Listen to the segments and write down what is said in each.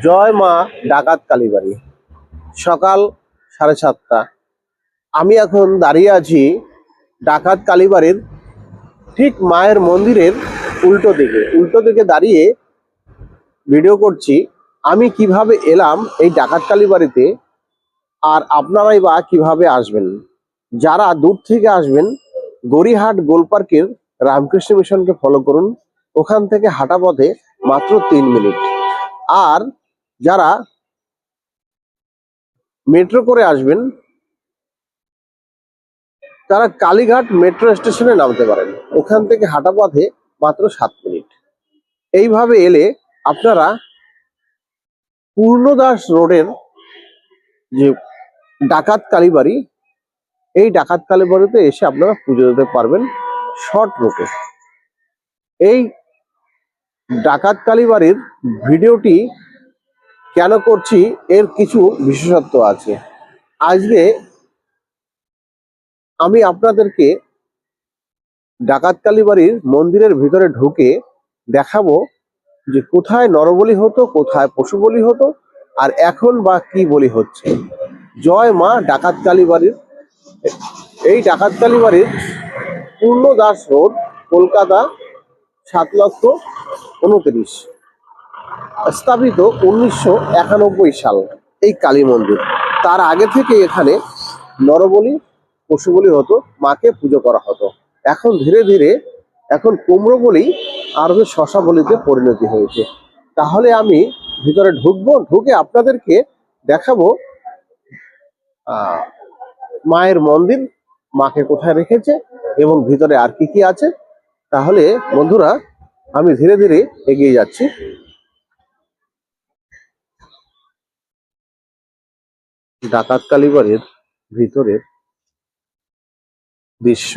জয় মা ডাকাত কালীবাড়ি। সকাল 7:30। আমি এখন দাঁড়িয়ে আছি ডাকাত কালীবাড়ির ঠিক মায়ের মন্দিরের উল্টো দিকে দাঁড়িয়ে ভিডিও করছি। আমি কিভাবে এলাম এই ডাকাত কালীবাড়িতে, আর আপনারাই বা কিভাবে আসবেন। যারা দূর থেকে আসবেন, গড়িহাট গোলপার্কের রামকৃষ্ণ মিশনকে ফলো করুন। ওখান থেকে হাঁটা পথে মাত্র 3 মিনিট। আর যারা মেট্রো করে আসবেন, তারা কালীঘাট মেট্রো স্টেশনে নামতে পারেন। ওখান থেকে হাঁটা পথে মাত্র 7 মিনিট। এইভাবে এলে আপনারা পূর্ণদাস রোডের যে ডাকাত কালীবাড়ি, এই ডাকাত কালীবাড়িতে এসে আপনারা পুজো দিতে পারবেন শর্ট রুটে। এই ডাকাত কালীবাড়ির ভিডিওটি কেন করছি, এর কিছু বিশেষত্ব আছে। আজকে আমি আপনাদেরকে ডাকাত কালীবাড়ির মন্দিরের ভিতরে ঢুকে দেখাবো যে কোথায় নরবলি হতো, কোথায় পশু বলি হতো, আর এখন বা কি বলি হচ্ছে। জয় মা ডাকাত কালীবাড়ির। এই ডাকাত কালীবাড়ির পূর্ণদাস রোড, কলকাতা 7,29,000, স্থাপিত 1991 সাল। এই কালী মন্দির, তার আগে থেকে এখানে নরবলি পশু বলি হতো, মাকে পুজো করা হতো। এখন ধীরে ধীরে এখন কুমড়ো বলি আর শশা বলিতে পরিণতি হয়েছে। তাহলে আমি ভিতরে ঢুকবো, ঢুকে আপনাদেরকে দেখাবো মায়ের মন্দির, মাকে কোথায় রেখেছে এবং ভিতরে আর কি কি আছে। তাহলে বন্ধুরা, আমি ধীরে ধীরে এগিয়ে যাচ্ছি। ডাকাত কালীবাড়ির ভিতরের দৃশ্য।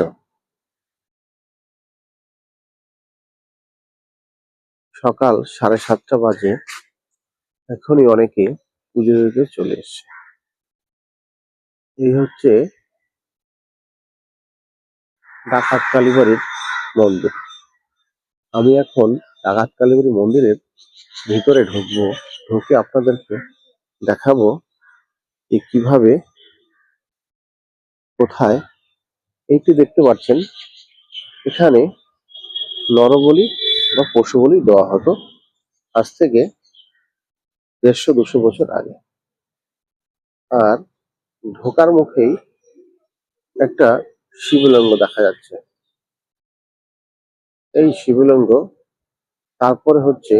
সকাল 7:30 বাজে। এখনই অনেকে পুজো দিতে চলে এসছে। এই হচ্ছে ডাকাত কালীবাড়ির মন্দির। আমি এখন ডাকাত কালীবাড়ি মন্দিরের ভিতরে ঢুকবো, ঢুকে আপনাদেরকে দেখাবো যে কিভাবে, কোথায়। এইটি দেখতে পাচ্ছেন, এখানে নরবলি বা পশু বলি দেওয়া হতো আজ থেকে 150-200 বছর আগে। আর ঢোকার মুখেই একটা শিবলিঙ্গ দেখা যাচ্ছে। এই শিবলিঙ্গ, তারপরে হচ্ছে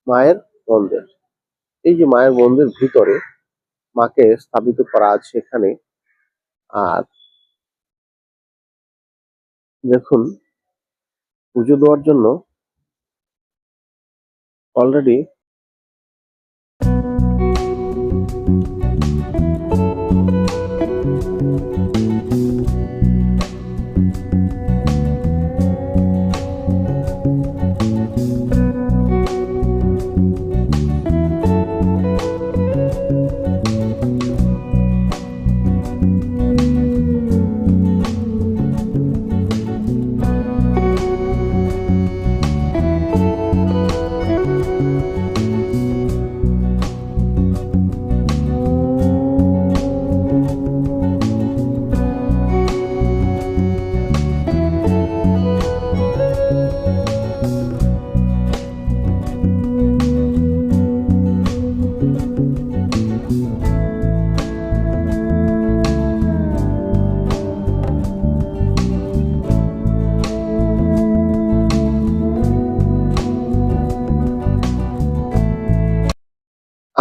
মায়ের মন্দির। এই যে মায়ের মন্দির, ভিতরে মাকে স্থাপিত করা আছে এখানে। আর দেখুন, পুজো দেওয়ার জন্য অলরেডি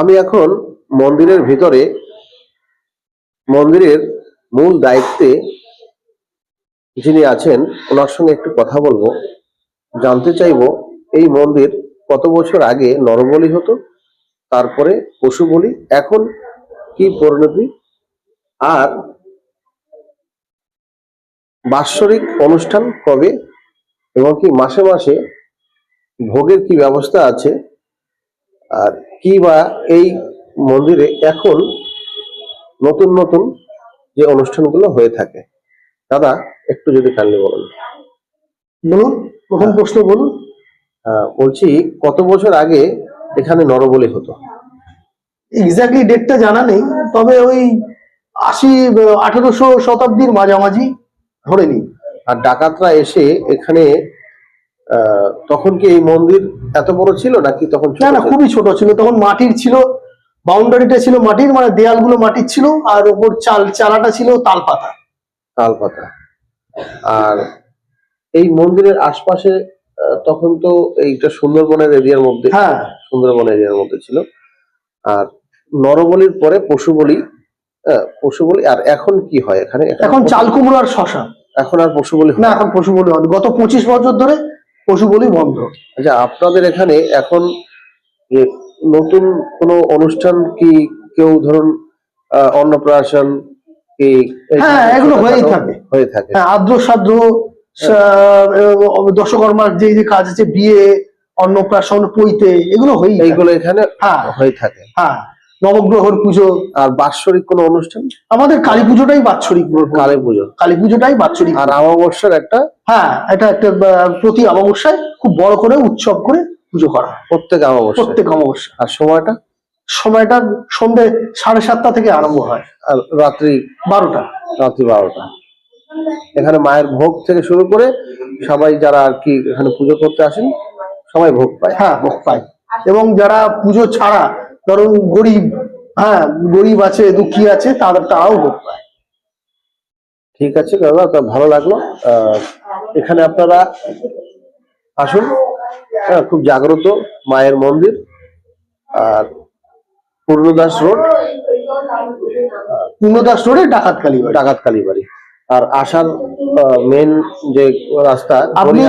আমি এখন মন্দিরের ভিতরে, মন্দিরের মূল দায়িত্বে যিনি আছেন ওনার সঙ্গে একটু কথা বলবো, জানতে চাইবো এই মন্দির কত বছর আগে নরবলি হতো, তারপরে পশু বলি, এখন কি পরিণতি, আর বাৎসরিক অনুষ্ঠান কবে, এবং কি মাসে মাসে ভোগের কি ব্যবস্থা আছে, আর কি বা এই মন্দিরে এখন নতুন নতুন যে অনুষ্ঠানগুলো হয়ে থাকে। দাদা, একটু যদি কাইন্ডলি বলুন। বলুন, প্রথম প্রশ্ন বলুন। বলছি, কত বছর আগে এখানে নরবলি হতো? এক্স্যাক্টলি ডেটটা জানা নেই, তবে ওই 1800 শতাব্দীর মাঝামাঝি ধরে নিই। আর ডাকাতরা এসে এখানে তখন কি এই মন্দির এত বড় ছিল নাকি তখন ছোট না না, ছিল? খুবই ছোট ছিল, তখন মাটির ছিল, বাউন্ডারিটা ছিল মাটির, মানে দেয়ালগুলো মাটির ছিল, আর ওপর চালাটা ছিল তালপাতা। তালপাতা। আর এই মন্দিরের আশপাশে তখন তো এইটা সুন্দরবনের এরিয়ার মধ্যে, হ্যাঁ, সুন্দরবন এরিয়ার মধ্যে ছিল। আর নরবলির পরে পশু বলি, পশু বলি। আর এখন কি হয় এখানে? এখন চাল কুমড়ো আর শশা। এখন আর পশু বলি না, এখন পশু বলি বন্ধ, গত 25 বছর ধরে পশু বলি বন্ধ। আচ্ছা, আপনাদের এখানে এখন যে নতুন কোনো অনুষ্ঠান কি, কেউ ধরুন অন্নপ্রাশন কি? হ্যাঁ, এগুলো হয়ে থাকে। হ্যাঁ, আদ্র সাদ্র, দশকর্মার যে যে কাজ আছে, বিয়ে, অন্নপ্রাশন, পৈতে, এগুলো এইগুলো এখানে হয়ে থাকে। হ্যাঁ, নবগ্রহর পুজো। আর বাৎসরিক কোনো অনুষ্ঠান? আমাদের কালী পুজোটাই বাৎসরিক। কালী পুজোটাই বাৎসরিক। আর অমাবস্যার একটা, হ্যাঁ, এটা একটা প্রতি অমাবস্যায় খুব বড় করে উৎসব করে পুজো করা, প্রত্যেক অমাবস্যা। আর সময়টা সন্ধ্যে 7:30 থেকে আরম্ভ হয়, আর রাত্রি 12টা। এখানে মায়ের ভোগ থেকে শুরু করে সবাই যারা আর কি এখানে পুজো করতে আসেন সবাই ভোগ পায়। হ্যাঁ, ভোগ পায়। এবং যারা পুজো ছাড়া, ধরুন গরিব আছে, দুঃখী আছে, তারাও ভোগ পায়। ঠিক আছে দাদা, তা ভালো লাগলো। এখানে আপনারা আসুন। খুব জাগ্রত মায়ের মন্দির। আর পূর্ণদাস রোডে ডাকাত কালীবাড়ি। আর আসার মেন যে রাস্তা, আপনি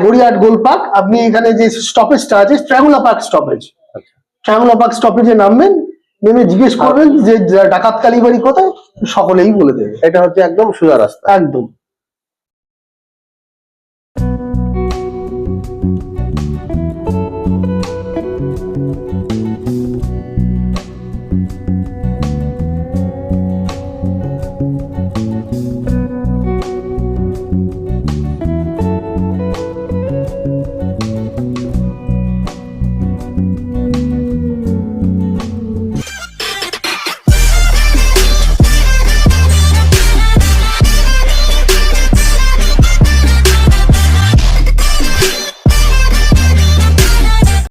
গড়িয়াহাট গোলপার্ক, আপনি এখানে যে স্টপেজটা আছে triangular park stoppage, triangular park স্টপেজে নামবেন, নেমে জিজ্ঞেস করবেন যে ডাকাত কালীবাড়ি কোথায়, সকলেই বলে দেবে। এটা হচ্ছে একদম সোজা রাস্তা। একদম।